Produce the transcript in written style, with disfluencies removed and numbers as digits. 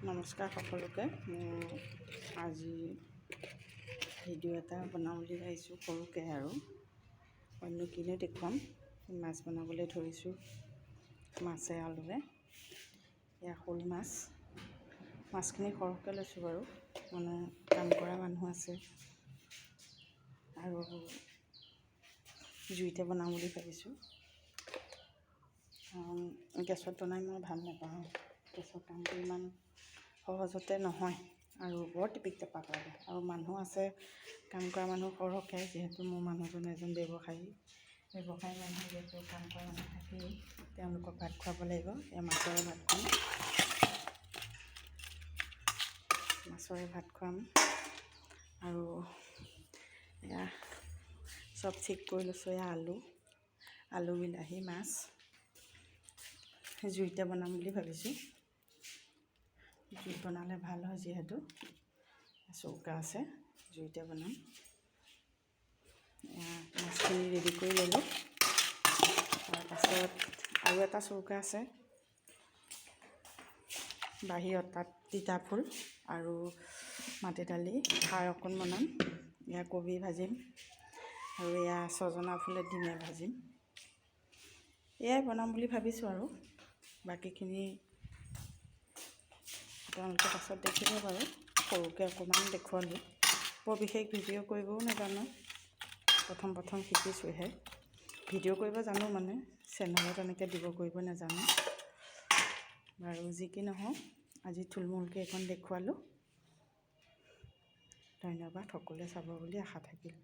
নমস্কাৰ সকলোকে। আজি ভিডিঅ' এটা বনাম বুলি ভাবিছোঁ, সৰুকৈ আৰু অন্য কিনো দেখুৱাম। মাছ বনাবলৈ ধৰিছোঁ, মাছে আলুৱে। এয়া শ'ল মাছ। মাছখিনি সৰহকৈ লৈছোঁ বাৰু, মানে কাম কৰা মানুহ আছে আৰু জুইতে বনাম বুলি ভাবিছোঁ। গেছত বনাই মই ভাল নাপাওঁ। গেছৰ কামটো ইমান সহজতে নহয় আৰু বৰ টিপিক টেপাক লাগে, আৰু মানুহ আছে, কাম কৰা মানুহ সৰহকৈ। যিহেতু মোৰ মানুহজন এজন ব্যৱসায়ী মানুহ, যিহেতু কাম কৰা মানুহ থাকেই, তেওঁলোকক ভাত খুৱাব লাগিব। এয়া মাছৰে ভাত খুৱাম, আৰু এয়া চব ঠিক কৰি লৈছোঁ। এয়া আলু, বিলাহী, মাছ জুইতে বনাম বুলি ভাবিছোঁ। জুইত বনালে ভাল হয়, যিহেতু চৌকা আছে, জুইতে বনাম। মাছখিনি ৰেডি কৰি ল'লোঁ। তাৰপাছত আৰু এটা চৌকা আছে বাহিৰত, তাত তিতা ফুল আৰু মাটি দালি, খাৰ অকণ বনাম। এয়া কবি ভাজিম আৰু এয়া ছজনা ফুলে ডিমে ভাজিম। এয়াই বনাম বুলি ভাবিছোঁ, আৰু বাকীখিনি আপোনালোকে পাছত দেখিব বাৰু। সৰুকৈ অকণমান দেখুৱালোঁ। বৰ বিশেষ ভিডিঅ' কৰিবও নাজানো, প্ৰথম শিকিছোঁহে। ভিডিঅ' কৰিব জানো, মানে চেনেলত এনেকৈ কৰিব নাজানো বাৰু। যি কি নহওক, আজি থুলমূলকৈ এখন দেখুৱালোঁ। ধন্যবাদ। সকলোৱে চাব বুলি আশা থাকিল।